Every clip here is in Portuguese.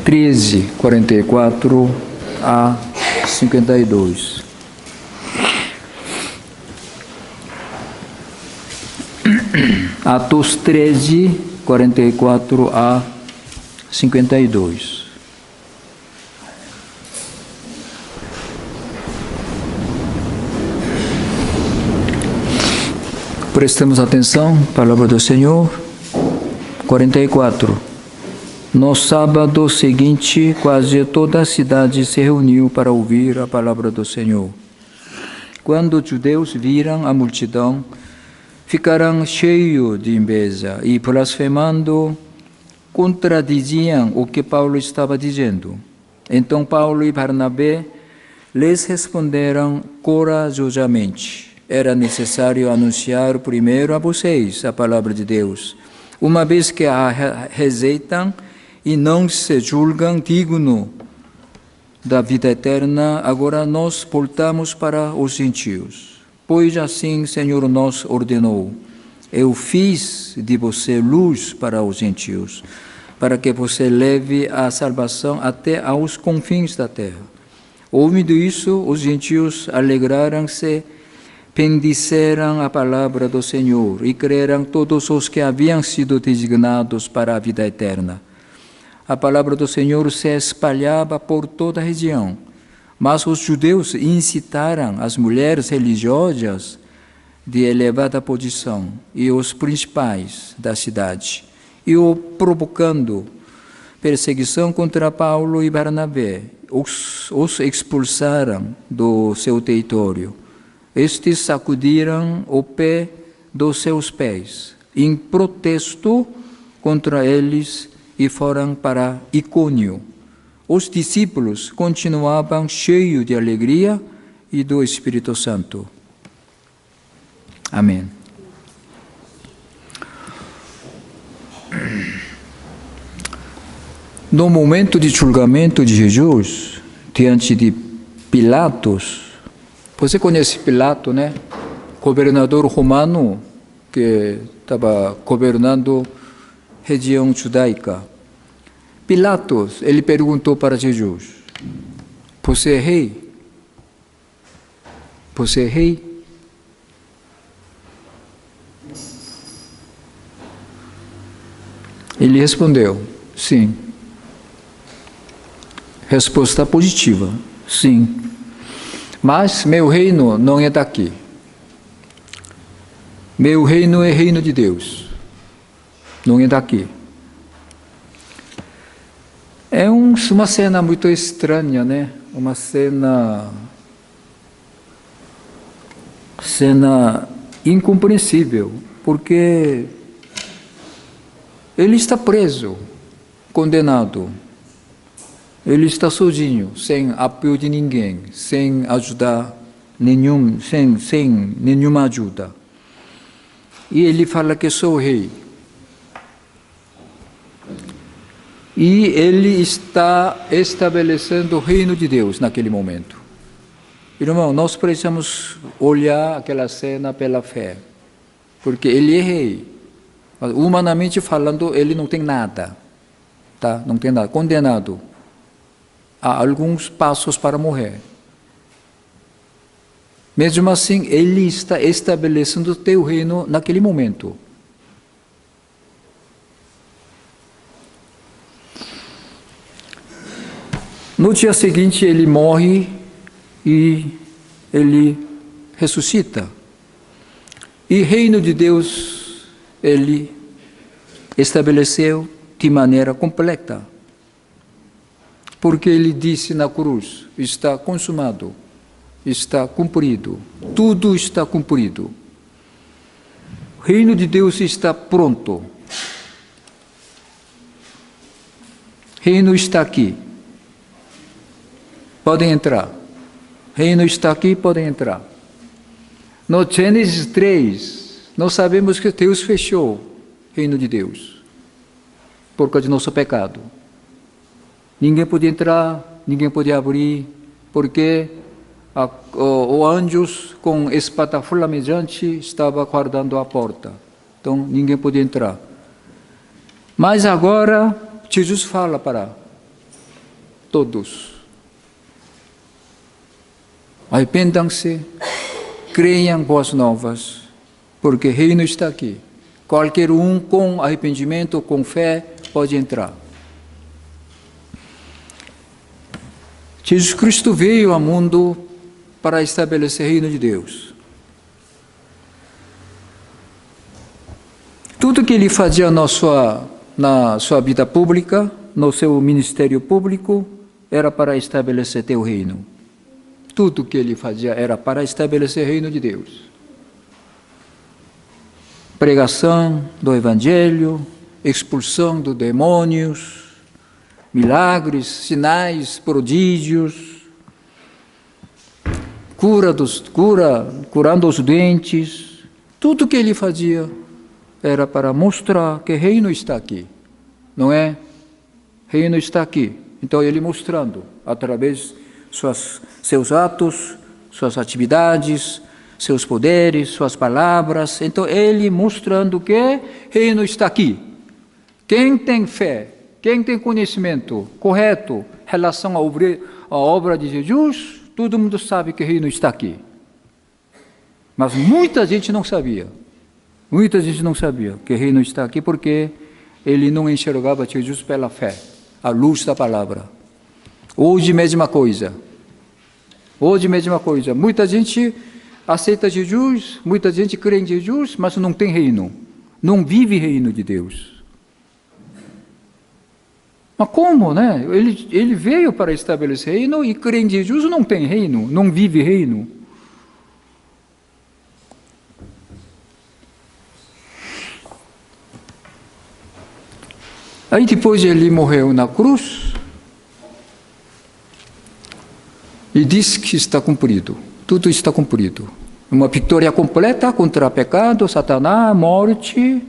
13, 44 a 52. Atos 13, 44 a 52. Prestemos atenção, palavra do Senhor. 44. No sábado seguinte, quase toda a cidade se reuniu para ouvir a palavra do Senhor. Quando os judeus viram a multidão, ficaram cheios de inveja e, blasfemando, contradiziam o que Paulo estava dizendo. Então Paulo e Barnabé lhes responderam corajosamente: era necessário anunciar primeiro a vocês a palavra de Deus. Uma vez que a rejeitam e não se julgam digno da vida eterna, agora nós voltamos para os gentios. Pois assim o Senhor nos ordenou: eu fiz de você luz para os gentios, para que você leve a salvação até aos confins da terra. Ouvindo isso, os gentios alegraram-se, bendizeram a palavra do Senhor e creram todos os que haviam sido designados para a vida eterna. A palavra do Senhor se espalhava por toda a região, mas os judeus incitaram as mulheres religiosas de elevada posição e os principais da cidade, e provocando perseguição contra Paulo e Barnabé, os expulsaram do seu território. Estes sacudiram o pé dos seus pés, em protesto contra eles, e foram para Icônio. Os discípulos continuavam cheios de alegria e do Espírito Santo. Amém. No momento de julgamento de Jesus, diante de Pilatos, você conhece Pilato, né? Governador romano que estava governando a região judaica. Pilatos, ele perguntou para Jesus: você é rei? Você é rei? Ele respondeu: sim. Resposta positiva: sim. Mas meu reino não é daqui. Meu reino é reino de Deus. Não é daqui. É uma cena muito estranha, né? Uma cena incompreensível, porque ele está preso, condenado. Ele está sozinho, sem apoio de ninguém, sem ajuda sem nenhuma ajuda. E ele fala que sou rei. E ele está estabelecendo o reino de Deus naquele momento. Irmão, nós precisamos olhar aquela cena pela fé, porque ele é rei. Humanamente falando, ele não tem nada, tá? Não tem nada, condenado. Há alguns passos para morrer. Mesmo assim, ele está estabelecendo o teu reino naquele momento. No dia seguinte, ele morre e ele ressuscita. E o reino de Deus, ele estabeleceu de maneira completa. Porque ele disse na cruz: está consumado, está cumprido, tudo está cumprido. O reino de Deus está pronto. O reino está aqui. Podem entrar. O reino está aqui, podem entrar. No Gênesis 3, nós sabemos que Deus fechou o reino de Deus por causa do nosso pecado. Ninguém podia entrar, ninguém podia abrir, porque o anjos com espada flamejante estava guardando a porta. Então, ninguém podia entrar. Mas agora, Jesus fala para todos. Arrependam-se, creiam boas novas, porque o reino está aqui. Qualquer um com arrependimento, com fé, pode entrar. Jesus Cristo veio ao mundo para estabelecer o reino de Deus. Tudo que ele fazia na sua vida pública, no seu ministério público, era para estabelecer teu reino. Tudo que ele fazia era para estabelecer o reino de Deus. Pregação do Evangelho, expulsão dos demônios, milagres, sinais, prodígios, curando os doentes. Tudo que ele fazia era para mostrar que o reino está aqui, não é? O reino está aqui. Então ele mostrando, através seus atos, suas atividades, seus poderes, suas palavras. Então ele mostrando que o reino está aqui. Quem tem fé, quem tem conhecimento correto em relação à obra de Jesus, todo mundo sabe que o reino está aqui. Mas muita gente não sabia. Muita gente não sabia que o reino está aqui porque ele não enxergava Jesus pela fé, a luz da palavra. Hoje, mesma coisa. Hoje, mesma coisa. Muita gente aceita Jesus, muita gente crê em Jesus, mas não tem reino. Não vive reino de Deus. Mas como, né? Ele veio para estabelecer reino e crê em Jesus, não tem reino, não vive reino. Aí depois ele morreu na cruz e disse que está cumprido, tudo está cumprido. Uma vitória completa contra o pecado, Satanás, a morte,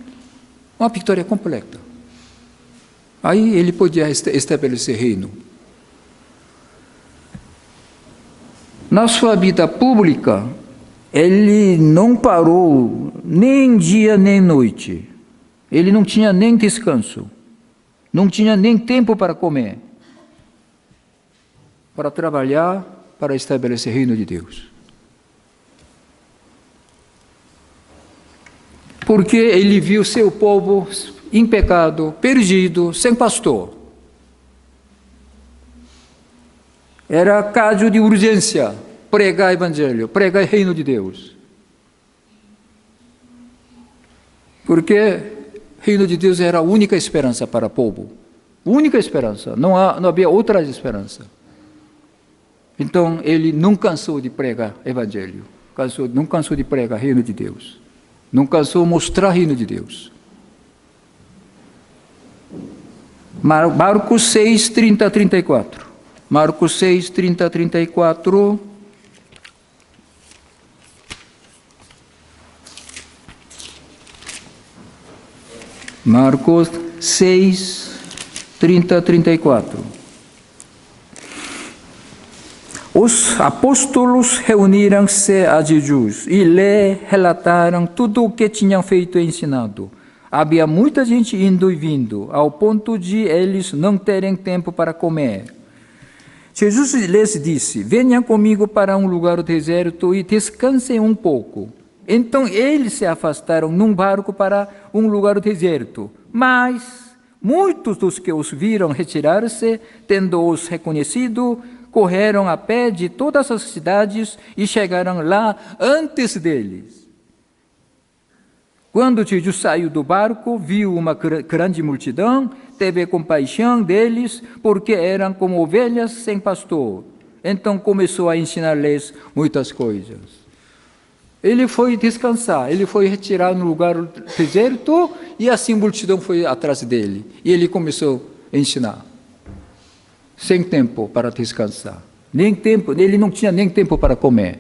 uma vitória completa. Aí ele podia estabelecer reino. Na sua vida pública, ele não parou nem dia nem noite. Ele não tinha nem descanso. Não tinha nem tempo para comer, para trabalhar, para estabelecer o reino de Deus. Porque ele viu seu povo em pecado, perdido, sem pastor. Era caso de urgência, pregar o Evangelho, pregar o reino de Deus. Porque o reino de Deus era a única esperança para o povo. Única esperança. Não havia outra esperança. Então, ele não cansou de pregar o Evangelho. Não cansou de pregar o reino de Deus. Não cansou de mostrar o reino de Deus. Marcos 6, 30 a 34. Marcos 6, 30 a 34. Marcos 6, 30 a 34. Os apóstolos reuniram-se a Jesus e lhe relataram tudo o que tinham feito e ensinado. Havia muita gente indo e vindo, ao ponto de eles não terem tempo para comer. Jesus lhes disse: venham comigo para um lugar deserto e descansem um pouco. Então eles se afastaram num barco para um lugar deserto. Mas muitos dos que os viram retirar-se, tendo-os reconhecido, correram a pé de todas as cidades e chegaram lá antes deles. Quando Jesus saiu do barco, viu uma grande multidão, teve compaixão deles, porque eram como ovelhas sem pastor. Então começou a ensinar-lhes muitas coisas. Ele foi descansar, ele foi retirar no lugar deserto e assim a multidão foi atrás dele. E ele começou a ensinar. Sem tempo para descansar. Nem tempo, ele não tinha nem tempo para comer.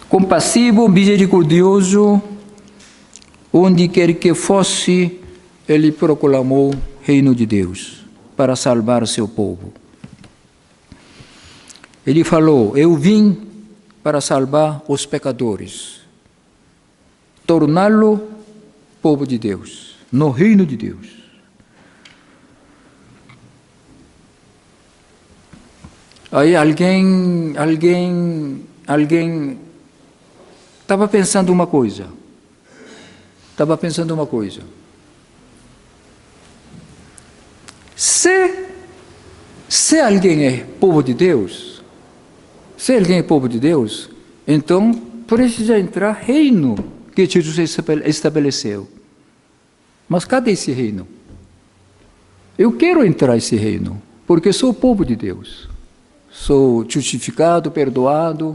Compassivo, misericordioso, onde quer que fosse, ele proclamou o reino de Deus para salvar seu povo. Ele falou: eu vim para salvar os pecadores, torná-lo povo de Deus, no reino de Deus. Aí alguém estava pensando uma coisa. Se alguém é povo de Deus, então precisa entrar reino que Jesus estabeleceu. Mas cadê esse reino? Eu quero entrar nesse reino, porque sou povo de Deus. Sou justificado, perdoado,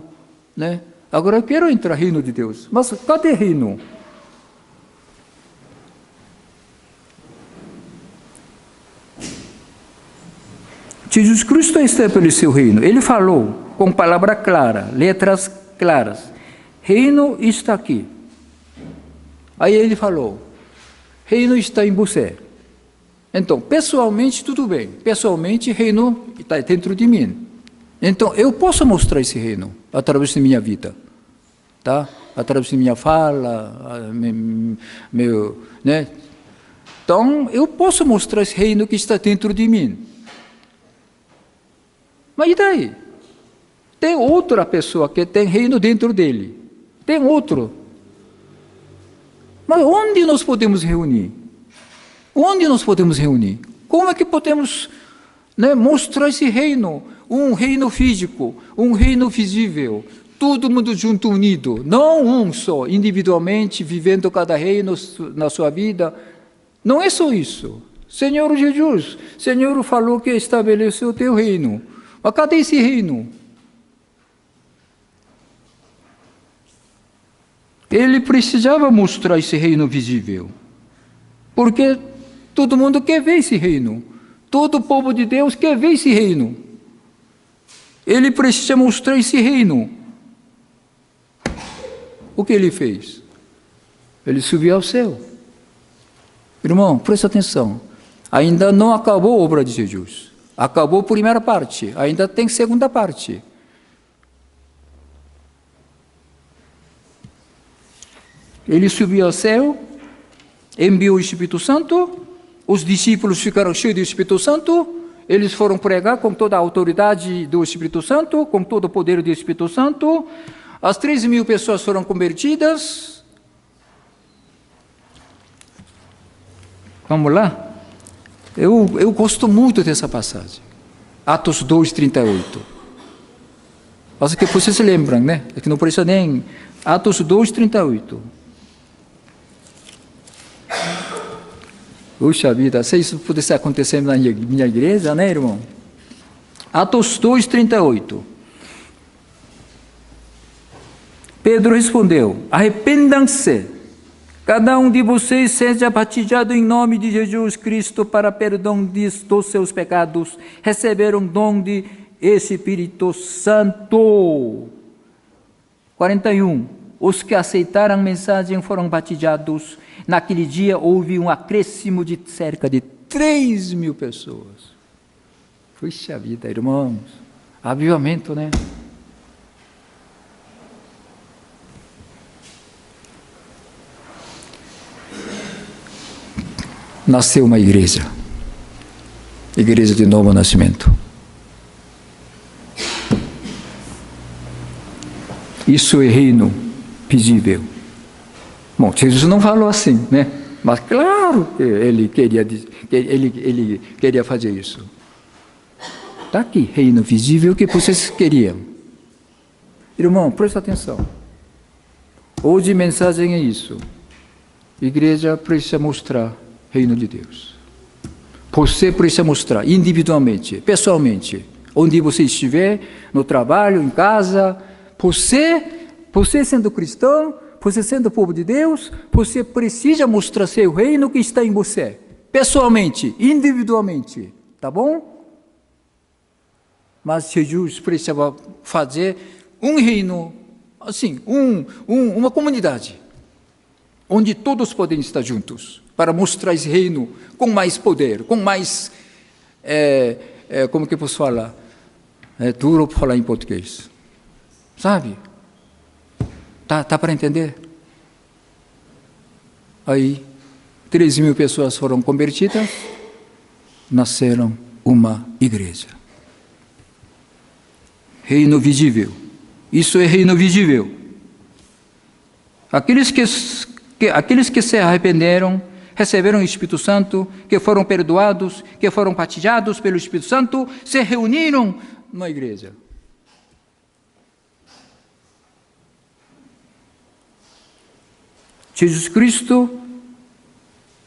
né? Agora eu quero entrar no reino de Deus. Mas cadê reino? Jesus Cristo estabeleceu o reino. Ele falou com palavra clara, letras claras. Reino está aqui. Aí ele falou, reino está em você. Então, pessoalmente, tudo bem. Pessoalmente, reino está dentro de mim. Então, eu posso mostrar esse reino através da minha vida. Tá? Através da minha fala, né? Então, eu posso mostrar esse reino que está dentro de mim. Mas e daí? Tem outra pessoa que tem reino dentro dele. Tem outro. Mas onde nós podemos reunir? Como é que podemos, né, mostrar esse reino? Um reino físico, um reino visível. Todo mundo junto, unido. Não um só, individualmente, vivendo cada reino na sua vida. Não é só isso. Senhor Jesus, Senhor falou que estabeleceu o teu reino. Mas cadê esse reino? Ele precisava mostrar esse reino visível. Porque todo mundo quer ver esse reino. Todo o povo de Deus quer ver esse reino. Ele precisa mostrar esse reino. O que ele fez? Ele subiu ao céu. Irmão, presta atenção. Ainda não acabou a obra de Jesus. Acabou a primeira parte, ainda tem segunda parte. Ele subiu ao céu, enviou o Espírito Santo, os discípulos ficaram cheios do Espírito Santo, eles foram pregar com toda a autoridade do Espírito Santo, com todo o poder do Espírito Santo, as 3.000 pessoas foram convertidas. Vamos lá? Eu gosto muito dessa passagem. Atos 2:38. Acho que vocês se lembram, né? É que não precisa nem... Atos 2:38. Puxa vida, se isso pudesse acontecer na minha igreja, né, irmão? Atos 2:38. Pedro respondeu, arrependam-se. Cada um de vocês seja batizado em nome de Jesus Cristo para perdão dos seus pecados, receberam dom de Espírito Santo. 41. Os que aceitaram a mensagem foram batizados. Naquele dia houve um acréscimo de cerca de 3.000 pessoas. Puxa vida, irmãos. Avivamento, né? Nasceu uma igreja de novo nascimento. Isso é reino visível. Bom, Jesus não falou assim, né? Mas claro que ele queria fazer isso. Está aqui, reino visível que vocês queriam. Irmão, presta atenção. Hoje a mensagem é isso. A igreja precisa mostrar reino de Deus. Você precisa mostrar individualmente, pessoalmente, onde você estiver, no trabalho, em casa. Você sendo cristão, você sendo povo de Deus, você precisa mostrar seu reino que está em você, pessoalmente, individualmente, tá bom? Mas Jesus precisava fazer um reino, assim, uma comunidade, onde todos podem estar juntos, para mostrar esse reino com mais poder, com mais, como que eu posso falar? É duro falar em português. Sabe? Tá para entender? Aí, 13.000 pessoas foram convertidas, nasceram uma igreja. Reino visível. Isso é reino visível. Aqueles que se arrependeram, receberam o Espírito Santo, que foram perdoados, que foram batizados pelo Espírito Santo, se reuniram numa igreja. Jesus Cristo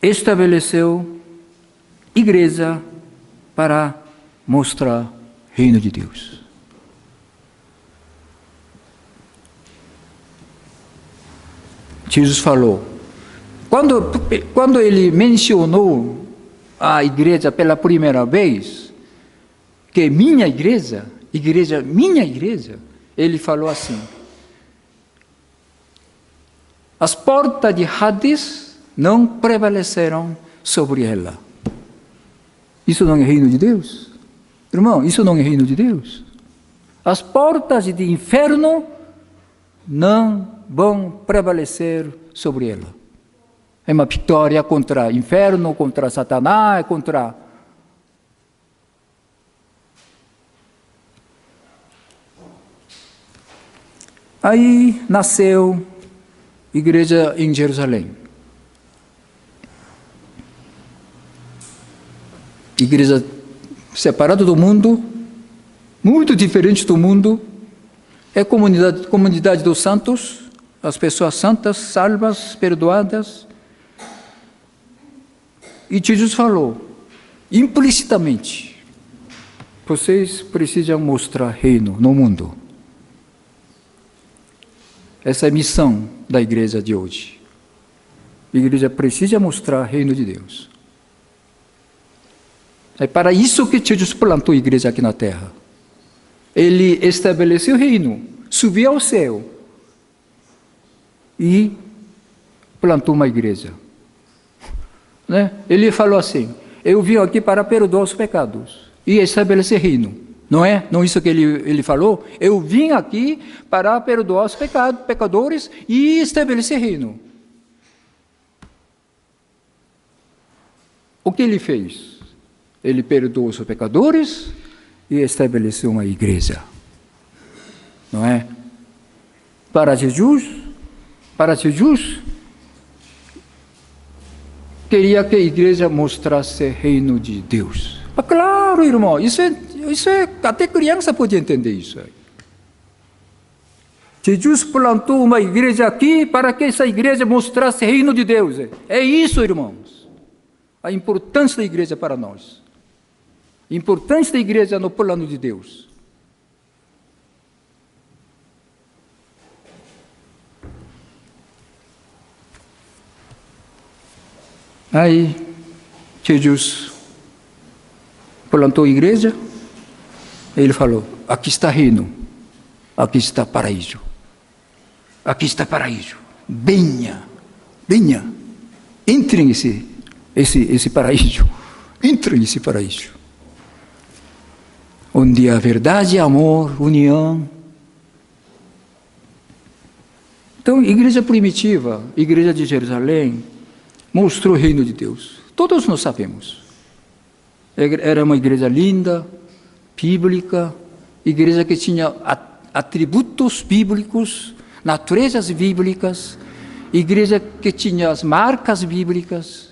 estabeleceu igreja para mostrar o reino de Deus. Jesus falou, quando ele mencionou a igreja pela primeira vez, que minha igreja, minha igreja, ele falou assim, as portas de Hades não prevaleceram sobre ela. Isso não é reino de Deus? Irmão, isso não é reino de Deus? As portas de inferno não vão prevalecer sobre ela. É uma vitória contra o inferno, contra Satanás, contra... Aí nasceu a igreja em Jerusalém. Igreja separada do mundo, muito diferente do mundo, é comunidade dos santos, as pessoas santas, salvas, perdoadas. E Jesus falou, implicitamente, vocês precisam mostrar reino no mundo. Essa é a missão da igreja de hoje. A igreja precisa mostrar reino de Deus. É para isso que Jesus plantou a igreja aqui na terra. Ele estabeleceu o reino, subiu ao céu e plantou uma igreja. Né? Ele falou assim, eu vim aqui para perdoar os pecados e estabelecer reino. Não é? Não é isso que ele falou? Eu vim aqui para perdoar os pecadores e estabelecer reino. O que ele fez? Ele perdoou os pecadores e estabeleceu uma igreja. Não é? Para Jesus, queria que a igreja mostrasse o reino de Deus. Mas claro, irmão, isso é até criança pode entender isso. Jesus plantou uma igreja aqui para que essa igreja mostrasse o reino de Deus. É isso, irmãos. A importância da igreja para nós. A importância da igreja no plano de Deus. Aí, Jesus plantou a igreja, ele falou, aqui está reino, aqui está paraíso. Aqui está paraíso. Venha, entre nesse paraíso. Entre nesse paraíso. Onde há verdade, amor, união. Então, igreja primitiva, igreja de Jerusalém, mostrou o reino de Deus. Todos nós sabemos. Era uma igreja linda, bíblica, igreja que tinha atributos bíblicos, naturezas bíblicas, igreja que tinha as marcas bíblicas,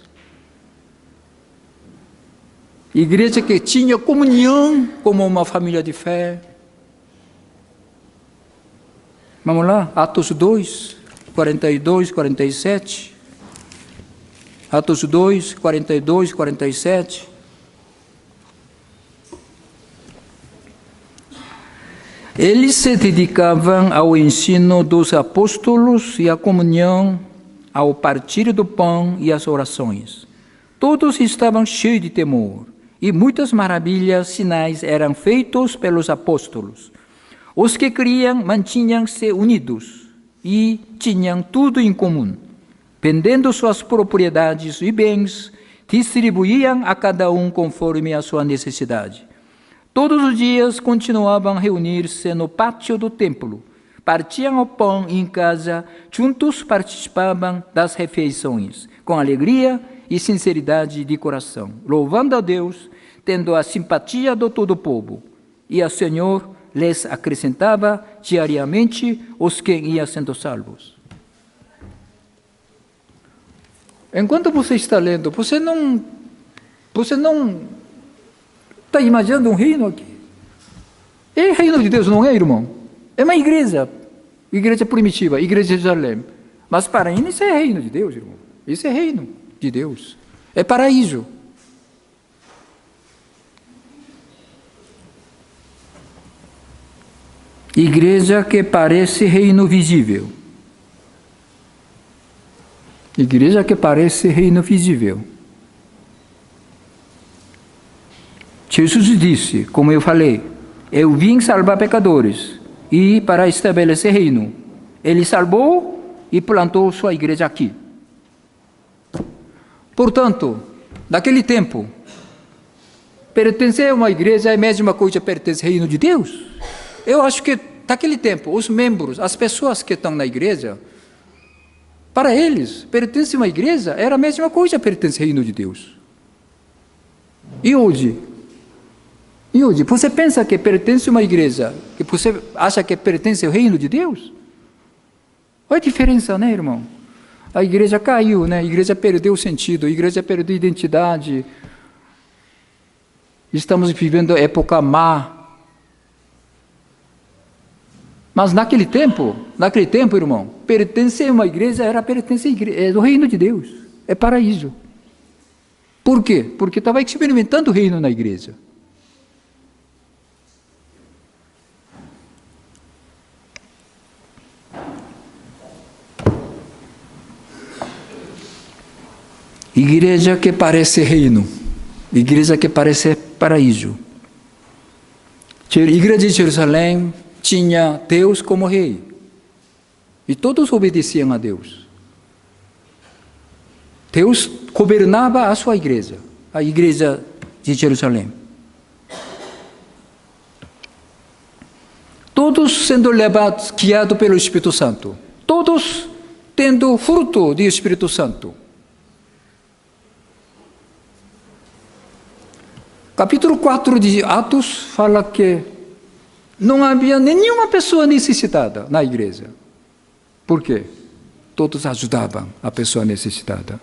igreja que tinha comunhão como uma família de fé. Vamos lá, Atos 2, 42, 47. Atos 2, 42, 47. Eles se dedicavam ao ensino dos apóstolos e à comunhão, ao partir do pão e às orações. Todos estavam cheios de temor, e muitas maravilhas, sinais eram feitos pelos apóstolos. Os que criam mantinham-se unidos e tinham tudo em comum. Vendendo suas propriedades e bens, distribuíam a cada um conforme a sua necessidade. Todos os dias continuavam a reunir-se no pátio do templo, partiam o pão em casa, juntos participavam das refeições, com alegria e sinceridade de coração, louvando a Deus, tendo a simpatia de todo o povo. E o Senhor lhes acrescentava diariamente os que iam sendo salvos. Enquanto você está lendo, você não está imaginando um reino aqui? É reino de Deus, não é, irmão? É uma igreja primitiva, igreja de Jerusalém. Mas para ele isso é reino de Deus, irmão. Isso é reino de Deus. É paraíso. Igreja que parece reino visível. Igreja que parece reino visível. Jesus disse, como eu falei, eu vim salvar pecadores e para estabelecer reino. Ele salvou e plantou sua igreja aqui. Portanto, naquele tempo, pertencer a uma igreja é a mesma coisa que pertencer ao reino de Deus. Eu acho que, naquele tempo, os membros, as pessoas que estão na igreja, para eles, pertencer a uma igreja era a mesma coisa que pertencer ao reino de Deus. E hoje, você pensa que pertence a uma igreja, que você acha que pertence ao reino de Deus? Olha a diferença, né, irmão? A igreja caiu, né? A igreja perdeu o sentido, a igreja perdeu a identidade. Estamos vivendo época má. Mas naquele tempo, irmão, pertencer a uma igreja era pertencer à igreja, é do reino de Deus, é paraíso. Por quê? Porque estava experimentando o reino na igreja. Igreja que parece reino, igreja que parece paraíso. A igreja de Jerusalém tinha Deus como rei, e todos obedeciam a Deus. Deus governava a sua igreja, a igreja de Jerusalém. Todos sendo levados, guiados pelo Espírito Santo, todos tendo fruto do Espírito Santo. Capítulo 4 de Atos fala que não havia nenhuma pessoa necessitada na igreja. Por quê? Todos ajudavam a pessoa necessitada.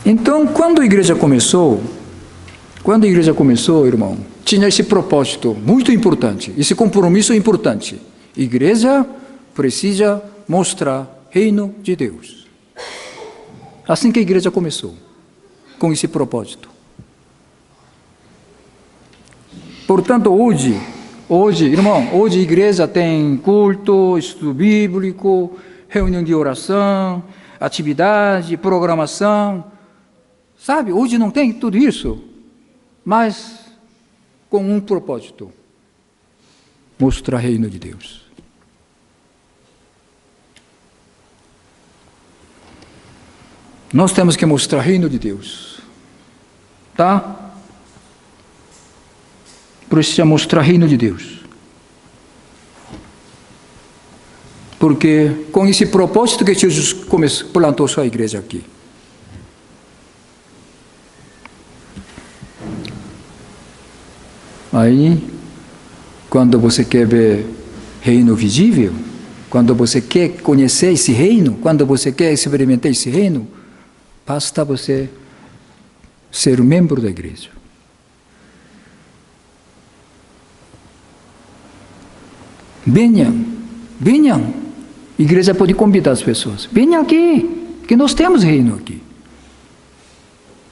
Então, quando a igreja começou, irmão, tinha esse propósito muito importante, esse compromisso importante. A igreja precisa mostrar reino de Deus. Assim que a igreja começou, com esse propósito. Portanto, hoje, irmão, hoje a igreja tem culto, estudo bíblico, reunião de oração, atividade, programação. Sabe, hoje não tem tudo isso, mas com um propósito: mostrar reino de Deus. Nós temos que mostrar reino de Deus, tá? Precisa mostrar reino de Deus. Porque com esse propósito que Jesus plantou sua igreja aqui. Aí, quando você quer ver reino visível, quando você quer conhecer esse reino, quando você quer experimentar esse reino, basta você ser membro da igreja. Venham. A igreja pode convidar as pessoas. Venham aqui, que nós temos reino aqui.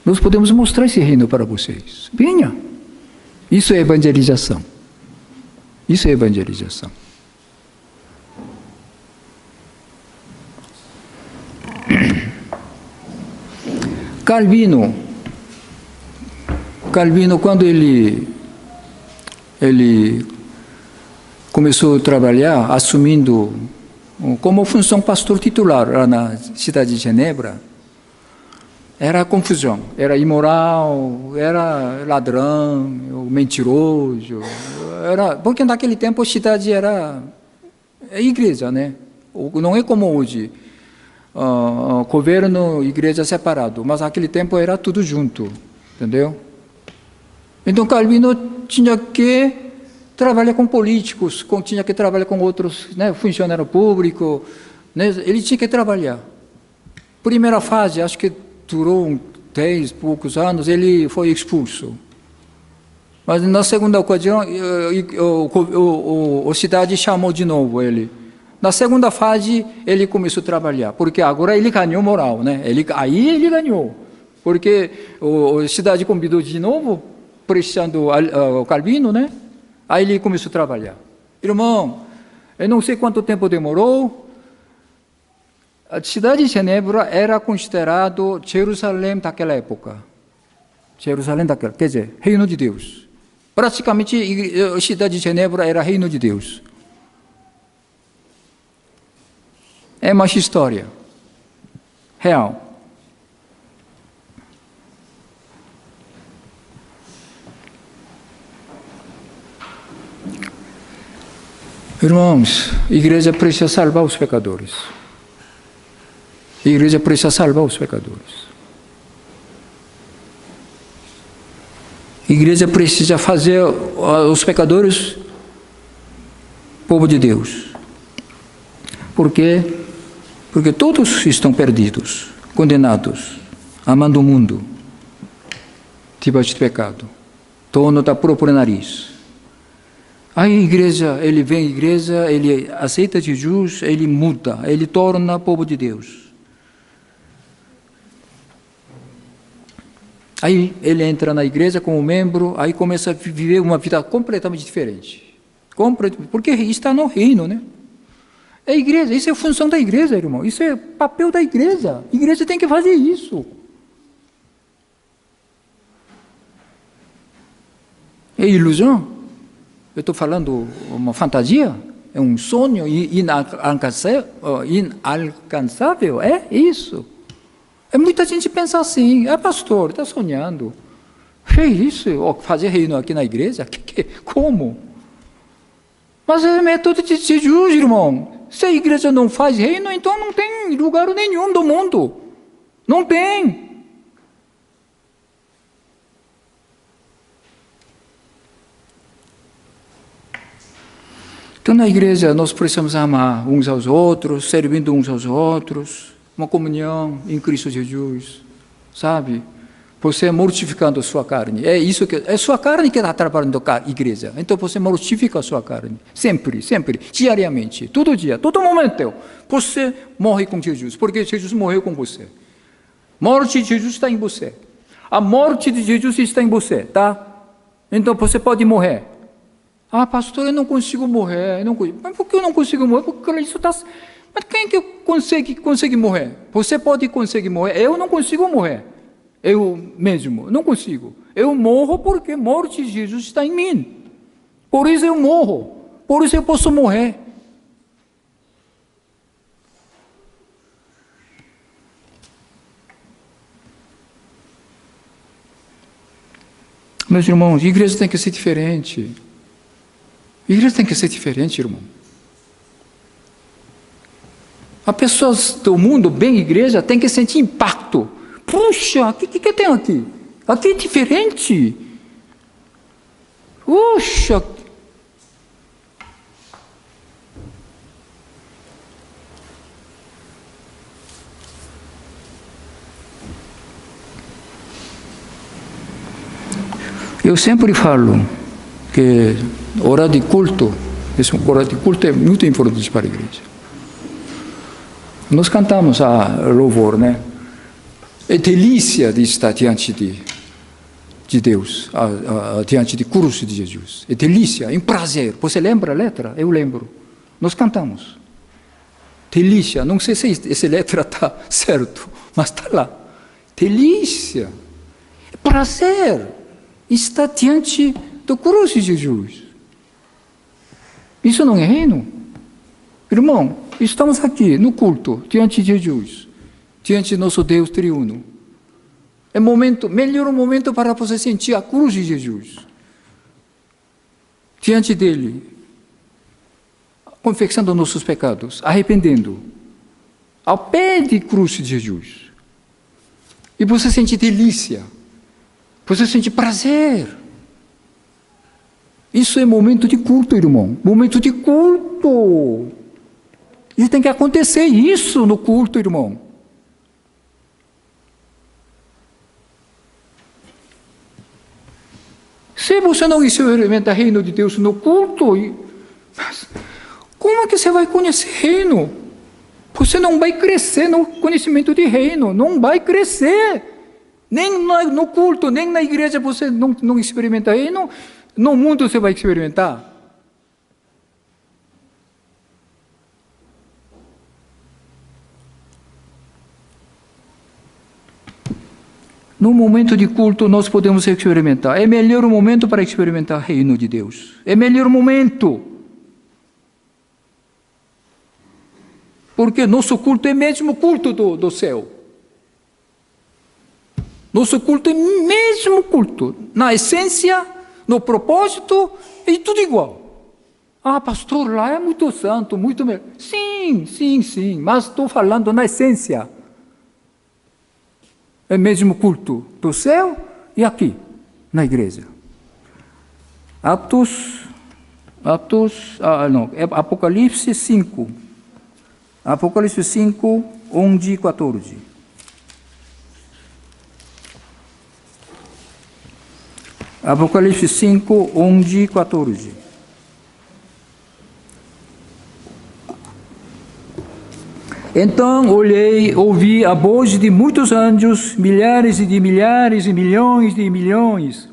Nós podemos mostrar esse reino para vocês. Venham. Isso é evangelização. Calvino, quando ele começou a trabalhar, assumindo como função pastor titular lá na cidade de Genebra, era confusão, era imoral, era ladrão, mentiroso, porque naquele tempo a cidade era É igreja, né? Não é como hoje, governo e igreja separado, mas naquele tempo era tudo junto, entendeu? Então Calvino tinha que trabalhar com políticos, tinha que trabalhar com outros, né, funcionário público, né, ele tinha que trabalhar. Primeira fase, acho que durou 10 poucos anos, ele foi expulso. Mas na segunda ocasião, a cidade chamou de novo ele. Na segunda fase, ele começou a trabalhar, porque agora ele ganhou moral, né? Aí ele ganhou, porque a cidade convidou de novo, pressionando o Calvino, né? Aí ele começou a trabalhar. Irmão, eu não sei quanto tempo demorou. A cidade de Genebra era considerado Jerusalém daquela época. Jerusalém daquela, quer dizer, reino de Deus. Praticamente a cidade de Genebra era reino de Deus. É uma história real. Irmãos, a igreja precisa salvar os pecadores. A igreja precisa salvar os pecadores. A igreja precisa fazer os pecadores povo de Deus. Por quê? Porque todos estão perdidos, condenados, amando o mundo, debaixo de pecado, dono da própria nariz. Aí a igreja, ele vem à igreja, ele aceita Jesus, ele muda, ele torna povo de Deus. Aí ele entra na igreja como membro, aí começa a viver uma vida completamente diferente. Porque está no reino, né? É a igreja, isso é a função da igreja, irmão. Isso é papel da igreja. A igreja tem que fazer isso. É ilusão? Eu estou falando uma fantasia? É um sonho inalcançável? É isso. Muita gente pensa assim, pastor, está sonhando. Fez isso, fazer reino aqui na igreja? Como? Mas é método de Jesus, irmão. Se a igreja não faz reino, então não tem lugar nenhum do mundo. Não tem. Então na igreja nós precisamos amar uns aos outros, servindo uns aos outros, uma comunhão em Cristo Jesus, sabe? Você mortificando a sua carne. É isso que é sua carne que está trabalhando a igreja. Então você mortifica a sua carne. Sempre, sempre, diariamente, todo dia, todo momento. Você morre com Jesus, porque Jesus morreu com você. Morte de Jesus está em você. A morte de Jesus está em você, tá? Então você pode morrer. Pastor, eu não consigo morrer. Mas por que eu não consigo morrer? Porque isso está... Mas quem que consegue morrer? Você pode conseguir morrer. Eu não consigo morrer. Eu mesmo, não consigo. Eu morro porque a morte de Jesus está em mim. Por isso eu morro. Por isso eu posso morrer. Meus irmãos, a igreja tem que ser diferente. A igreja tem que ser diferente, irmão. As pessoas do mundo, bem igreja, tem que sentir impacto. Puxa, o que tem aqui? Aqui é diferente. Puxa. Eu sempre falo que hora de culto é muito importante para a igreja. Nós cantamos a louvor, né? É delícia de estar diante de Deus, diante de cruz de Jesus. É delícia, é um prazer. Você lembra a letra? Eu lembro. Nós cantamos. Delícia, não sei se essa letra está certo, mas está lá. Delícia, é prazer estar diante da cruz de Jesus. Isso não é reino? Irmão, estamos aqui no culto, diante de Jesus, diante de nosso Deus triuno. É melhor momento para você sentir a cruz de Jesus. Diante dele. confessando nossos pecados, arrependendo, ao pé de cruz de Jesus. E você sente delícia, você sente prazer. Isso é momento de culto, irmão. Momento de culto. E tem que acontecer isso no culto, irmão. Se você não experimenta o reino de Deus no culto, como é que você vai conhecer o reino? Você não vai crescer no conhecimento de reino, não vai crescer. Nem no culto, nem na igreja você não experimenta reino, no mundo você vai experimentar. No momento de culto nós podemos experimentar. É melhor o momento para experimentar o reino de Deus. É melhor o momento. Porque nosso culto é mesmo culto do céu. Nosso culto é mesmo culto. Na essência, no propósito, é tudo igual. Ah, pastor, lá é muito santo, muito melhor. Sim, mas estou falando na essência. É mesmo culto do céu e aqui, na igreja. Apocalipse 5. Apocalipse 5, 11 e 14. Apocalipse 5, 11 e 14. Então olhei, ouvi a voz de muitos anjos, milhares e de milhares e milhões de milhões.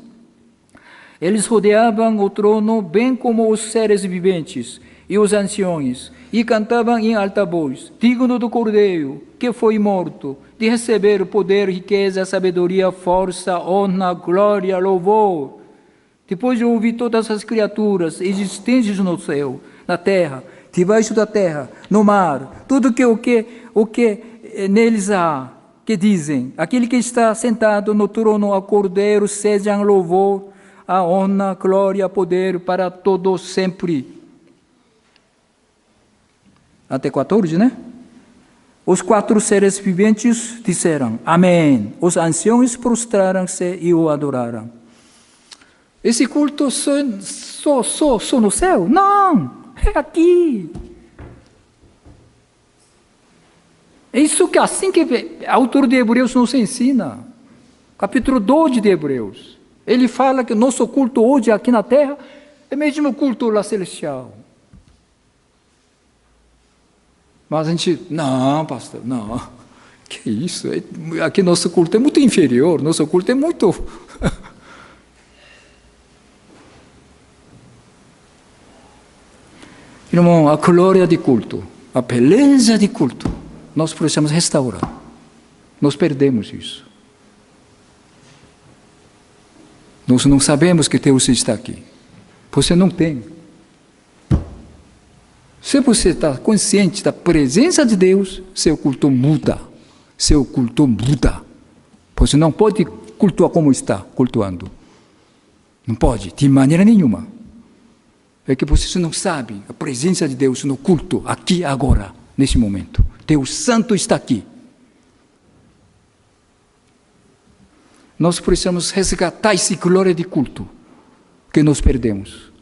Eles rodeavam o trono, bem como os seres viventes e os anciões, e cantavam em alta voz: digno do Cordeiro, que foi morto, de receber poder, riqueza, sabedoria, força, honra, glória, louvor. Depois eu ouvi todas as criaturas existentes no céu, na terra, debaixo da terra, no mar, tudo o que neles há, que dizem: aquele que está sentado no trono ao Cordeiro, sejam louvor, a honra, glória, poder para todos sempre. Até 14, né? Os 4 seres viventes disseram: amém. Os anciões prostraram-se e o adoraram. Esse culto só no céu? Não! É aqui. É isso que assim que o autor de Hebreus nos ensina. Capítulo 12 de Hebreus. Ele fala que o nosso culto hoje aqui na terra é mesmo culto lá celestial. Mas a gente, não, pastor, não. Que isso? Aqui nosso culto é muito inferior. Nosso culto é muito... Irmão, a glória de culto, a beleza de culto, nós precisamos restaurar. Nós perdemos isso. Nós não sabemos que Deus está aqui. Você não tem. Se você está consciente da presença de Deus, seu culto muda. Seu culto muda. Você não pode cultuar como está cultuando. Não pode, de maneira nenhuma. É que você não sabe a presença de Deus no culto, aqui, agora, nesse momento. Deus Santo está aqui. Nós precisamos resgatar essa glória de culto que nós perdemos.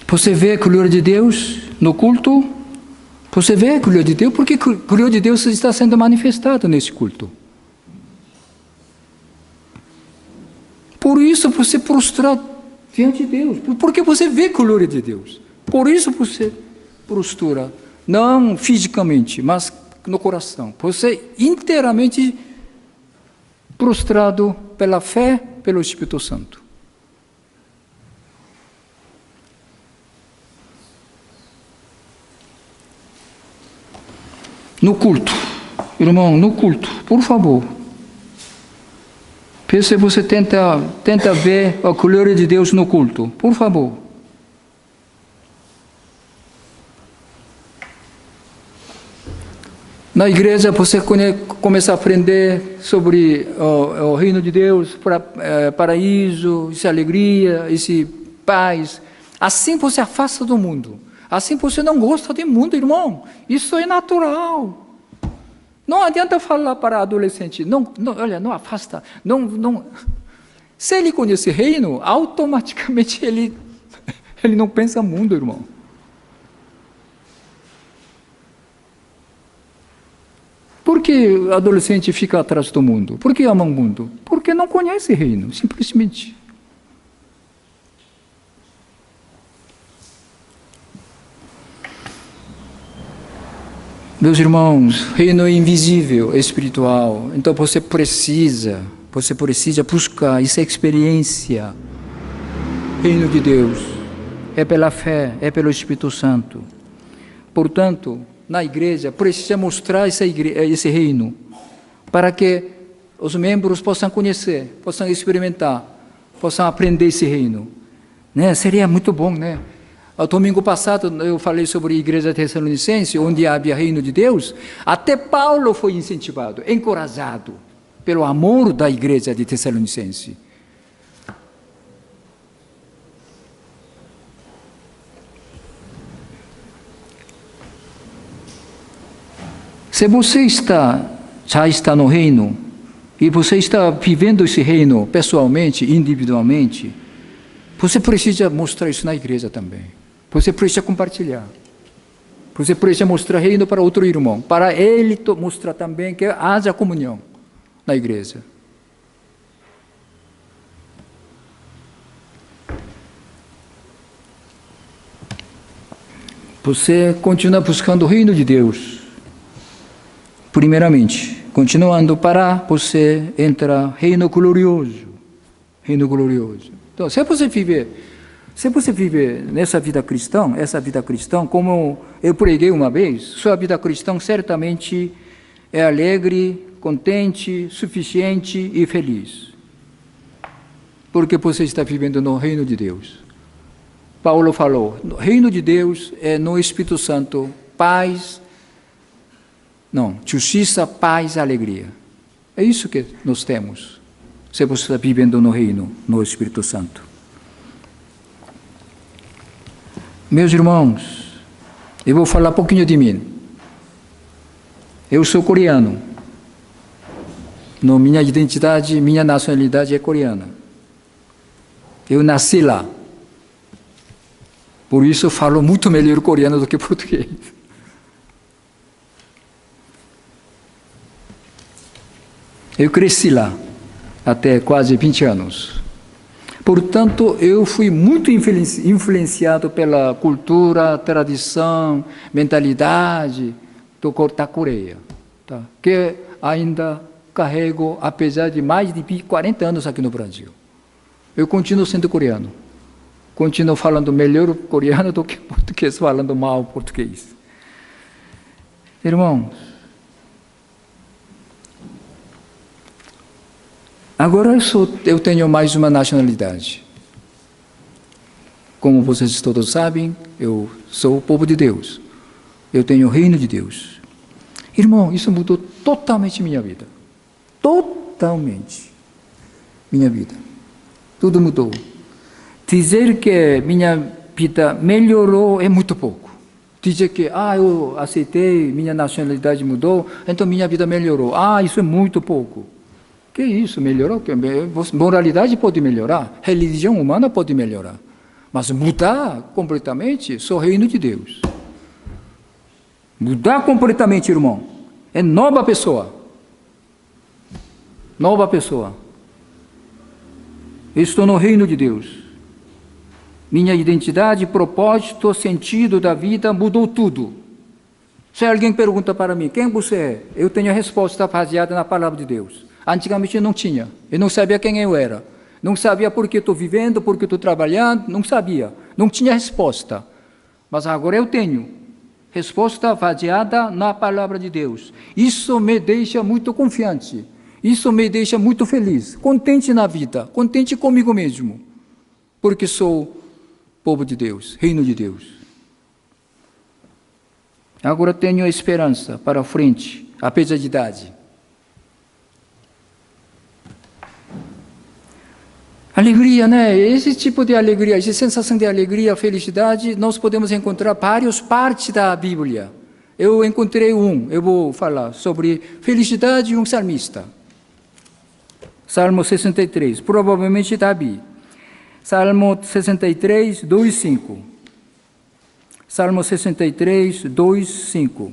Você vê a glória de Deus no culto? Você vê a glória de Deus? Porque a glória de Deus está sendo manifestada nesse culto. Por isso você prostrar diante de Deus. Porque você vê a glória de Deus. Por isso você prostura. Não fisicamente, mas no coração. Você inteiramente prostrado pela fé, pelo Espírito Santo. No culto, irmão, no culto, por favor. Se você tenta ver a glória de Deus no culto, por favor. Na igreja você começa a aprender sobre o reino de Deus, paraíso, essa alegria, esse paz. Assim você afasta do mundo. Assim você não gosta do mundo, irmão. Isso é natural. Não adianta falar para adolescente, olha, não afasta, não. Se ele conhece o reino, automaticamente ele não pensa mundo, irmão. Por que o adolescente fica atrás do mundo? Por que ama o mundo? Porque não conhece o reino, simplesmente. Meus irmãos, reino é invisível, é espiritual. Então você precisa buscar essa experiência. Reino de Deus é pela fé, é pelo Espírito Santo. Portanto, na igreja, precisa mostrar esse reino, para que os membros possam conhecer, possam experimentar, possam aprender esse reino. Né? Seria muito bom, né? O domingo passado eu falei sobre a igreja tessalonicense, onde havia reino de Deus. Até Paulo foi incentivado, encorajado, pelo amor da igreja de Tessalonicense. Se você já está no reino, e você está vivendo esse reino pessoalmente, individualmente, você precisa mostrar isso na igreja também. Você precisa compartilhar. Você precisa mostrar reino para outro irmão, para ele mostrar também que haja comunhão na igreja. Você continua buscando o reino de Deus. Primeiramente, continuando para você entrar reino glorioso. Reino glorioso. Então, se você viver nessa vida cristã, essa vida cristã, como eu preguei uma vez, sua vida cristã certamente é alegre, contente, suficiente e feliz. Porque você está vivendo no reino de Deus. Paulo falou, o reino de Deus é no Espírito Santo, justiça, paz, alegria. É isso que nós temos, se você está vivendo no reino, no Espírito Santo. Meus irmãos, eu vou falar um pouquinho de mim. Eu sou coreano. Minha identidade, minha nacionalidade é coreana. Eu nasci lá. Por isso eu falo muito melhor coreano do que português. Eu cresci lá, até quase 20 anos. Portanto, eu fui muito influenciado pela cultura, tradição, mentalidade da Coreia, tá? Que ainda carrego, apesar de mais de 40 anos aqui no Brasil. Eu continuo sendo coreano. Continuo falando melhor coreano do que português, falando mal português. Irmãos, agora eu tenho mais uma nacionalidade. Como vocês todos sabem, eu sou o povo de Deus. Eu tenho o reino de Deus. Irmão, isso mudou totalmente minha vida. Totalmente minha vida. Tudo mudou. Dizer que minha vida melhorou é muito pouco. Dizer que, eu aceitei, minha nacionalidade mudou, então minha vida melhorou. Isso é muito pouco. Que isso, melhorou? Moralidade pode melhorar, religião humana pode melhorar. Mas mudar completamente, só o reino de Deus. Mudar completamente, irmão, é nova pessoa. Nova pessoa. Eu estou no reino de Deus. Minha identidade, propósito, sentido da vida mudou tudo. Se alguém pergunta para mim, quem você é? Eu tenho a resposta baseada na palavra de Deus. Antigamente eu não tinha. Eu não sabia quem eu era. Não sabia por que estou vivendo, por que estou trabalhando. Não sabia. Não tinha resposta. Mas agora eu tenho. Resposta baseada na palavra de Deus. Isso me deixa muito confiante. Isso me deixa muito feliz. Contente na vida. Contente comigo mesmo. Porque sou povo de Deus, reino de Deus. Agora tenho esperança para frente, apesar de idade. Alegria, né? Esse tipo de alegria, essa sensação de alegria, felicidade, nós podemos encontrar várias partes da Bíblia. Eu encontrei eu vou falar sobre felicidade de um salmista. Salmo 63, provavelmente Davi. Salmo 63, 2, 5. Salmo 63, 2, 5.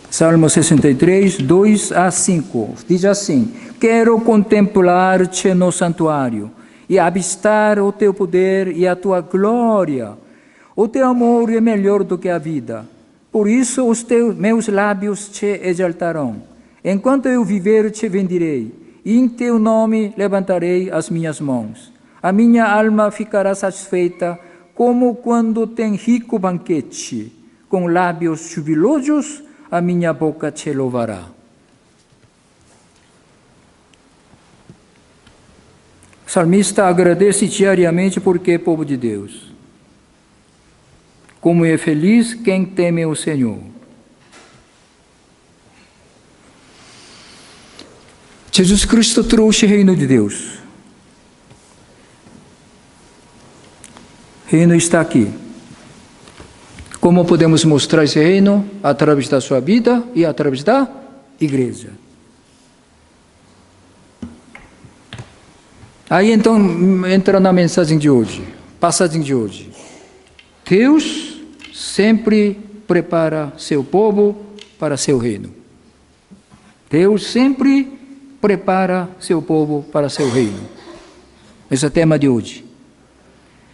Salmo 63, 2 a 5. Diz assim: quero contemplar-te no santuário e avistar o teu poder e a tua glória. O teu amor é melhor do que a vida. Por isso meus lábios te exaltarão. Enquanto eu viver, te bendirei, e em teu nome levantarei as minhas mãos. A minha alma ficará satisfeita, como quando tem rico banquete. Com lábios jubilosos, a minha boca te louvará. O salmista agradece diariamente porque é povo de Deus. Como é feliz quem teme o Senhor. Jesus Cristo trouxe o reino de Deus. O reino está aqui. Como podemos mostrar esse reino? Através da sua vida e através da igreja. Aí então entra na mensagem de hoje, passagem de hoje. Deus sempre prepara seu povo para seu reino. Deus sempre prepara seu povo para seu reino. Esse é o tema de hoje.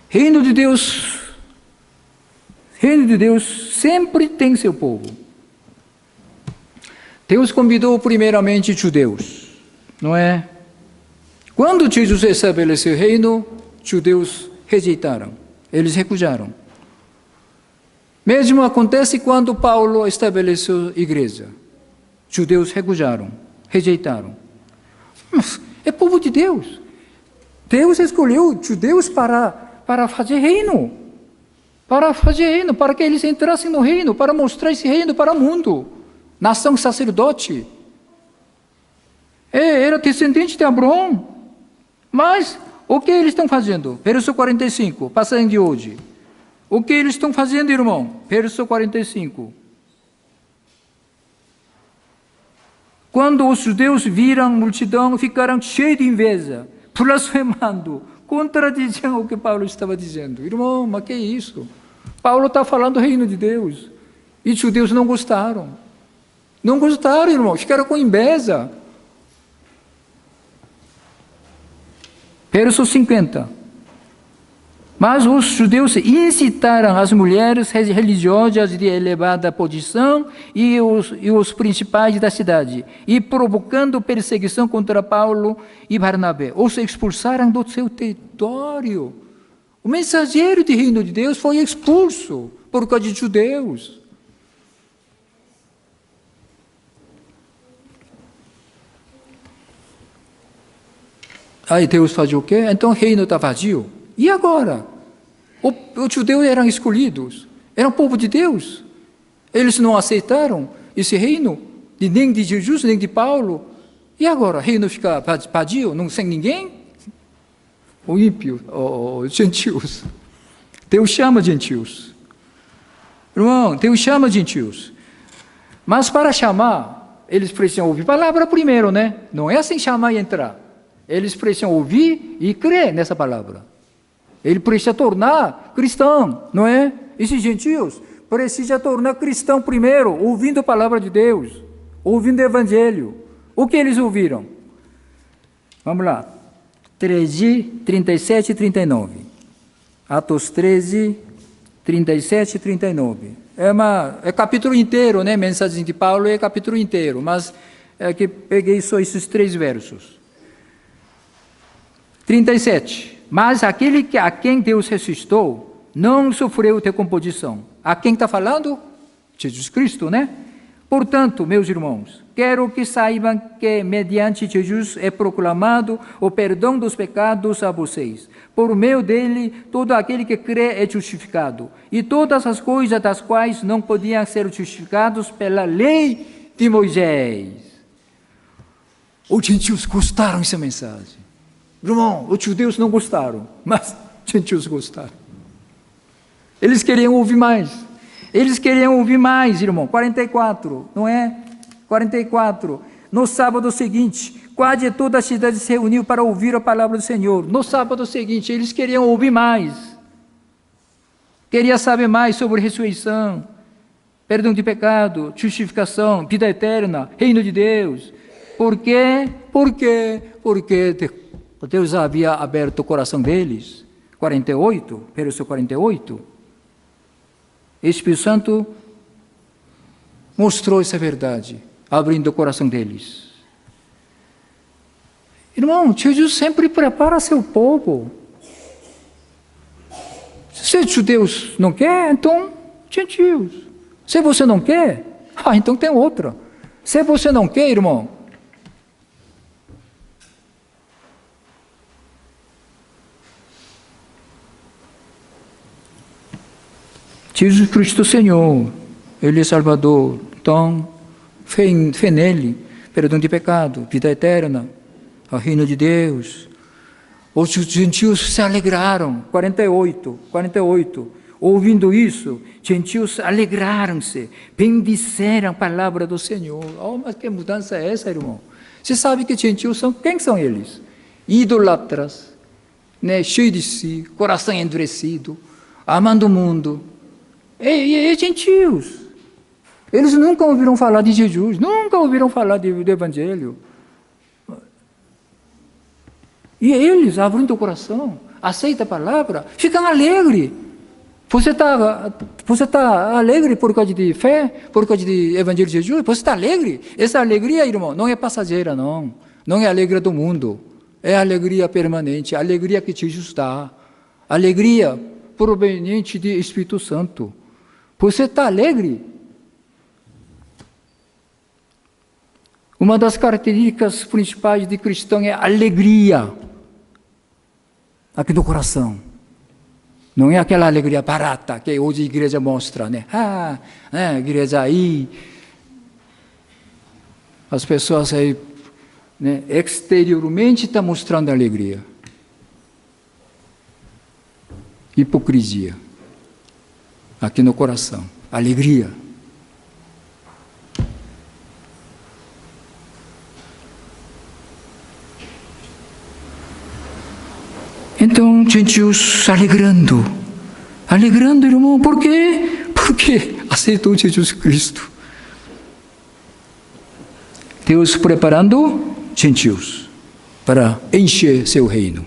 Reino de Deus sempre tem seu povo. Deus convidou primeiramente judeus, não é? Quando Jesus estabeleceu o reino, judeus rejeitaram, eles recusaram. Mesmo acontece quando Paulo estabeleceu a igreja. Judeus recusaram, rejeitaram. Mas é povo de Deus. Deus escolheu judeus para fazer reino. Para que eles entrassem no reino, para mostrar esse reino para o mundo. Nação sacerdote. Era descendente de Abraão. Mas o que eles estão fazendo? Verso 45, passagem de hoje. O que eles estão fazendo, irmão? Verso 45. Quando os judeus viram a multidão, ficaram cheios de inveja, blasfemando, contradizendo o que Paulo estava dizendo. Irmão, mas que é isso? Paulo está falando do reino de Deus. E os judeus não gostaram. Não gostaram, irmão, ficaram com inveja. Verso 50. Mas os judeus incitaram as mulheres religiosas de elevada posição e os principais da cidade, e provocando perseguição contra Paulo e Barnabé, os expulsaram do seu território. O mensageiro do reino de Deus foi expulso por causa de judeus. Aí Deus fazia o quê? Então o reino está vazio. E agora? Os judeus eram escolhidos, eram povo de Deus. Eles não aceitaram esse reino, nem de Jesus, nem de Paulo. E agora? O reino fica vazio, não sem ninguém? O ímpio, os gentios. Deus chama gentios. Irmão, Deus chama gentios. Mas para chamar, eles precisam ouvir a palavra primeiro, né? Não é assim chamar e entrar. Eles precisam ouvir e crer nessa palavra. Ele precisa tornar cristão, não é? Esses gentios precisam tornar cristão primeiro, ouvindo a palavra de Deus, ouvindo o evangelho. O que eles ouviram? Vamos lá. 13, 37 e 39. Atos 13, 37 e 39. É capítulo inteiro, né? Mensagem de Paulo é capítulo inteiro, mas é que peguei só esses 3 versos. 37. Mas aquele a quem Deus ressuscitou não sofreu decomposição. A quem está falando? Jesus Cristo, né? Portanto, meus irmãos, quero que saibam que mediante Jesus é proclamado o perdão dos pecados a vocês. Por meio dele, todo aquele que crê é justificado. E todas as coisas das quais não podiam ser justificados pela lei de Moisés. Os gentios gostaram dessa mensagem. Irmão, os judeus não gostaram, mas os gentios gostaram. Eles queriam ouvir mais. Eles queriam ouvir mais, irmão. 44, não é? 44. No sábado seguinte, quase toda a cidade se reuniu para ouvir a palavra do Senhor. No sábado seguinte, eles queriam ouvir mais. Queriam saber mais sobre ressurreição, perdão de pecado, justificação, vida eterna, reino de Deus. Por quê? Porque Deus havia aberto o coração deles. 48, verso 48. O Espírito Santo mostrou essa verdade, abrindo o coração deles. Irmão, Jesus sempre prepara seu povo. Se os judeus não querem, então gentios. Se você não quer, então tem outra. Se você não quer, irmão, Jesus Cristo Senhor, Ele é Salvador, então fé nele, perdão de pecado, vida eterna, o reino de Deus. Os gentios se alegraram, 48, ouvindo isso, gentios alegraram-se, bendisseram a palavra do Senhor. Oh, mas que mudança é essa, irmão? Você sabe que gentios são, quem são eles? Idolatras, né? Cheios de si, coração endurecido, amando o mundo. E gentios, eles nunca ouviram falar de Jesus, nunca ouviram falar do Evangelho. E eles, abrindo o coração, aceitam a palavra, ficam alegres. Você está alegre por causa de fé, por causa do Evangelho de Jesus? Você está alegre? Essa alegria, irmão, não é passageira, não. Não é a alegria do mundo. É a alegria permanente, a alegria que Jesus dá. Alegria proveniente do Espírito Santo. Você está alegre? Uma das características principais de cristão é a alegria aqui no coração. Não é aquela alegria barata que hoje a igreja mostra, né? A igreja aí, as pessoas aí, né, exteriormente estão mostrando alegria. Hipocrisia. Aqui no coração, alegria. Então, gentios alegrando, irmão, por quê? Porque aceitou Jesus Cristo. Deus preparando gentios para encher seu reino.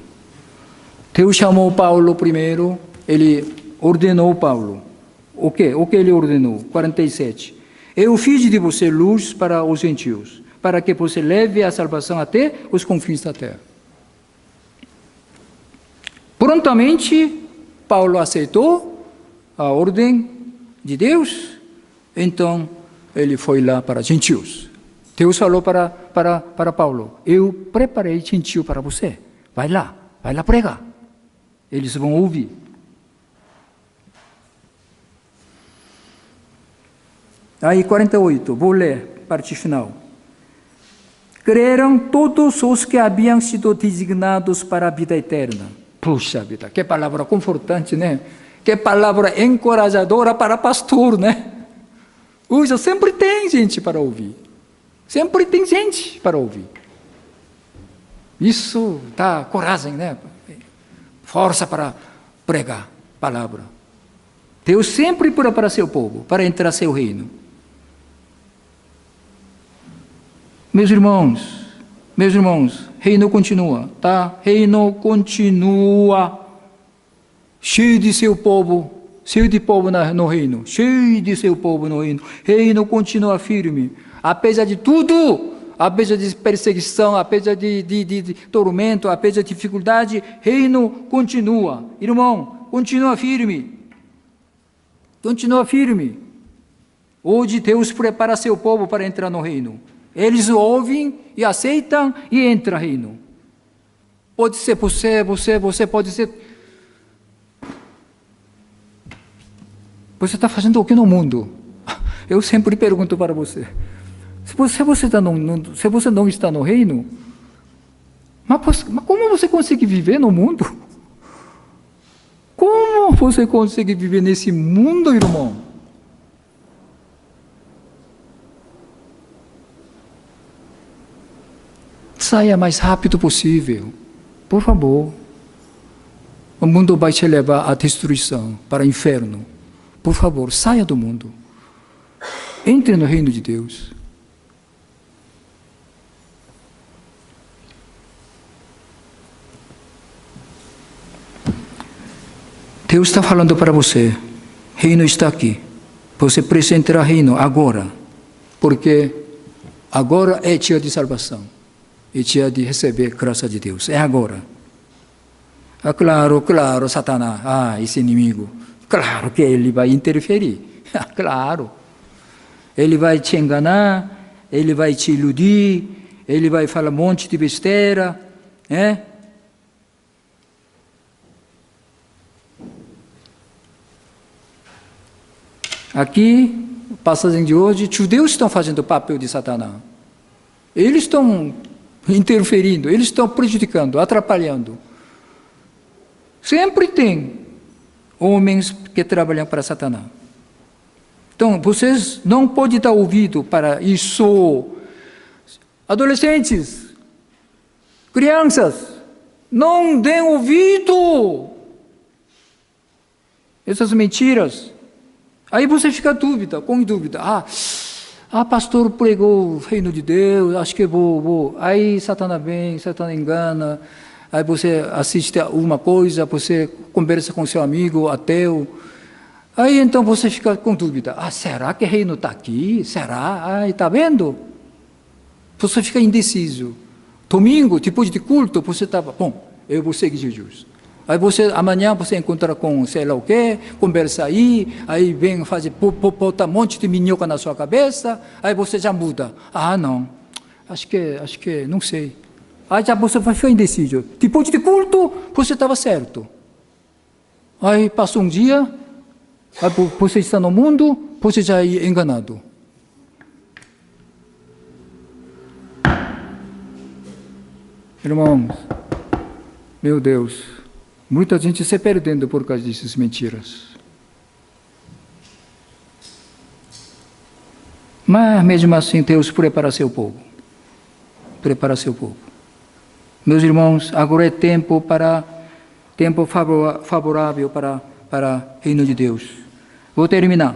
Deus chamou Paulo primeiro, ele ordenou Paulo. O que ele ordenou? 47. Eu fiz de você luz para os gentios, para que você leve a salvação até os confins da terra. Prontamente, Paulo aceitou a ordem de Deus, então ele foi lá para gentios. Deus falou para Paulo, eu preparei gentio para você, vai lá pregar. Eles vão ouvir. Aí 48, vou ler, parte final. Creram todos os que haviam sido designados para a vida eterna. Puxa vida, que palavra confortante, né? Que palavra encorajadora para pastor, né? Hoje sempre tem gente para ouvir. Sempre tem gente para ouvir. Isso dá coragem, né? Força para pregar a palavra. Deus sempre prepara seu povo para entrar no seu reino. Meus irmãos, reino continua, tá? Reino continua. Cheio de seu povo, no reino. Cheio de seu povo no reino. Reino continua firme. Apesar de tudo, apesar de perseguição, apesar de tormento, apesar de dificuldade, reino continua. Irmão, continua firme. Continua firme. Hoje Deus prepara seu povo para entrar no reino. Eles ouvem e aceitam e entram no reino. Pode ser você pode ser... Você está fazendo o que no mundo? Eu sempre pergunto para você. Se você não está no reino, mas como você consegue viver no mundo? Como você consegue viver nesse mundo, irmão? Saia mais rápido possível, por favor. O mundo vai te levar à destruição, para o inferno. Por favor, saia do mundo. Entre no reino de Deus. Deus está falando para você, reino está aqui. Você precisa entrar no reino agora, porque agora é dia de salvação, é dia de receber graça de Deus, é agora. Ah, claro, Satanás, esse inimigo, claro que ele vai interferir, claro. Ele vai te enganar, ele vai te iludir, ele vai falar um monte de besteira, né? Aqui, passagem de hoje, judeus estão fazendo o papel de Satanás. Eles estão interferindo, eles estão prejudicando, atrapalhando. Sempre tem homens que trabalham para Satanás. Então, vocês não podem dar ouvido para isso. Adolescentes, crianças, não deem ouvido. Essas mentiras. Aí você fica com dúvida. Pastor pregou o reino de Deus, acho que vou. Aí Satanás vem, Satanás engana. Aí você assiste a uma coisa, você conversa com seu amigo ateu. Aí então você fica com dúvida. Será que o reino está aqui? Será? Está vendo? Você fica indeciso. Domingo, depois de culto, você estava, eu vou seguir Jesus. Aí amanhã você encontra com sei lá o quê, conversa aí vem fazer, botar um monte de minhoca na sua cabeça, aí você já muda. Não, acho que, não sei. Aí já você vai ficar indeciso. Depois de culto, você estava certo. Aí passou um dia, aí você está no mundo, você já é enganado. Irmãos, meu Deus, muita gente se perdendo por causa dessas mentiras. Mas, mesmo assim, Deus prepara seu povo. Prepara seu povo. Meus irmãos, agora é tempo favorável para o reino de Deus. Vou terminar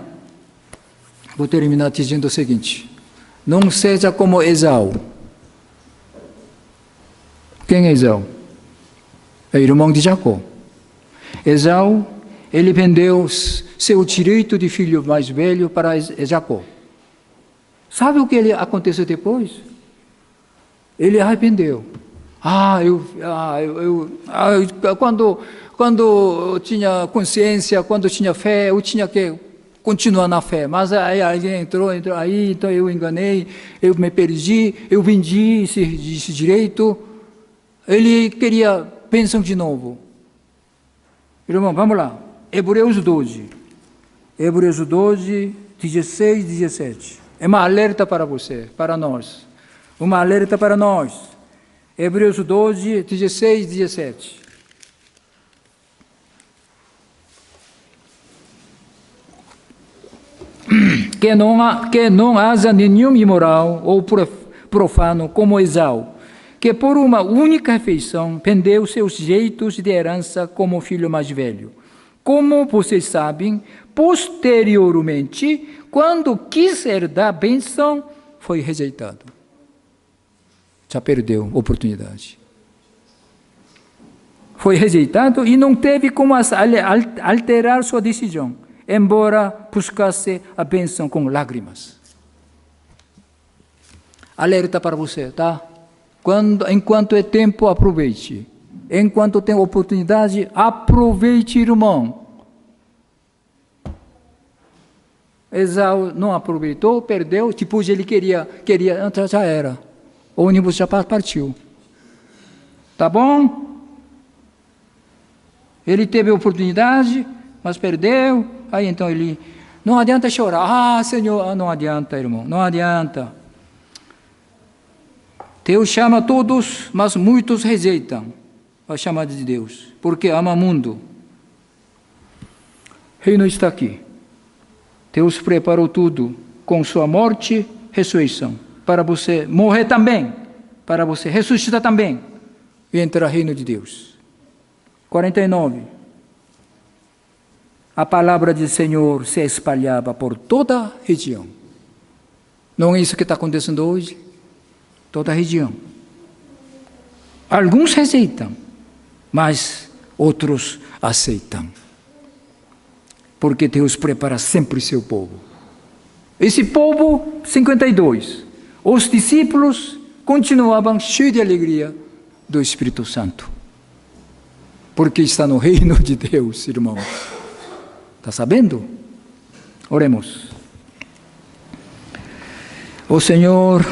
dizendo o seguinte. Não seja como Esau. Quem é Esau? É irmão de Jacó. Esau, ele vendeu seu direito de filho mais velho para Jacó. Sabe o que aconteceu depois? Ele arrependeu. Quando eu tinha consciência, quando eu tinha fé, eu tinha que continuar na fé. Mas aí alguém entrou aí, então eu enganei, eu me perdi, eu vendi esse direito. Ele queria bênção de novo. Irmão, vamos lá. Hebreus 12. Hebreus 12, 16, 17. É uma alerta para você, para nós. Uma alerta para nós. Hebreus 12, 16, 17. Que não haja nenhum imoral ou profano como Esau, que por uma única refeição vendeu seus jeitos de herança como filho mais velho. Como vocês sabem, posteriormente, quando quis herdar a bênção, foi rejeitado. Já perdeu a oportunidade. Foi rejeitado e não teve como alterar sua decisão, embora buscasse a bênção com lágrimas. Alerta para você, tá? Enquanto é tempo, aproveite. Enquanto tem oportunidade, aproveite, irmão. Esau não aproveitou, perdeu, depois ele queria já era. O ônibus já partiu. Tá bom? Ele teve a oportunidade, mas perdeu. Aí então ele, não adianta chorar. Senhor, não adianta, irmão, não adianta. Deus chama todos, mas muitos rejeitam a chamada de Deus, porque ama o mundo. O reino está aqui. Deus preparou tudo com sua morte e ressurreição, para você morrer também, para você ressuscitar também e entrar no reino de Deus. 49. A palavra do Senhor se espalhava por toda a região. Não é isso que está acontecendo hoje? Toda a região. Alguns rejeitam, mas outros aceitam. Porque Deus prepara sempre seu povo. Esse povo, 52, os discípulos continuavam cheios de alegria do Espírito Santo. Porque está no reino de Deus, irmãos. Está sabendo? Oremos. O Senhor,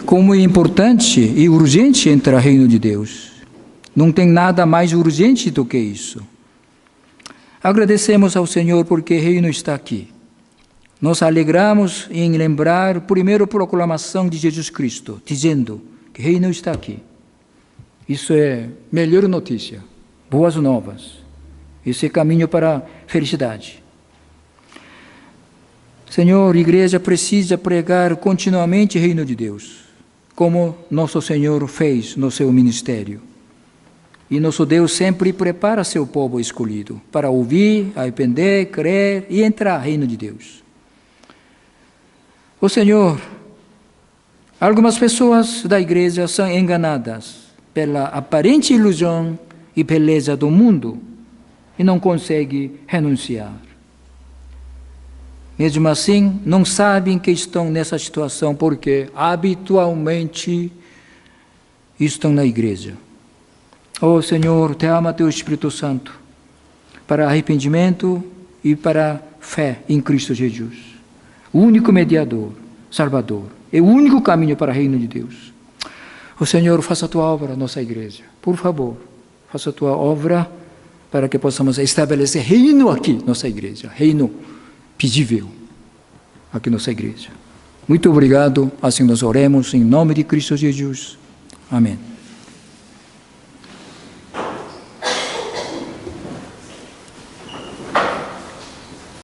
como é importante e urgente entrar no reino de Deus. Não tem nada mais urgente do que isso. Agradecemos ao Senhor porque o reino está aqui. Nos alegramos em lembrar a primeira proclamação de Jesus Cristo, dizendo que o reino está aqui. Isso é a melhor notícia, boas novas. Esse é caminho para a felicidade. Senhor, a igreja precisa pregar continuamente o reino de Deus, como nosso Senhor fez no seu ministério. E nosso Deus sempre prepara seu povo escolhido para ouvir, arrepender, crer e entrar no reino de Deus. O Senhor, algumas pessoas da igreja são enganadas pela aparente ilusão e beleza do mundo e não conseguem renunciar. Mesmo assim, não sabem que estão nessa situação porque habitualmente estão na igreja. Oh Senhor, te ama teu Espírito Santo para arrependimento e para fé em Cristo Jesus. O único mediador, Salvador. É o único caminho para o reino de Deus. Oh Senhor, faça a tua obra na nossa igreja. Por favor, faça a tua obra para que possamos estabelecer reino aqui, nossa igreja. Reino pedível aqui, nossa igreja. Muito obrigado. Assim nós oremos em nome de Cristo Jesus. Amém.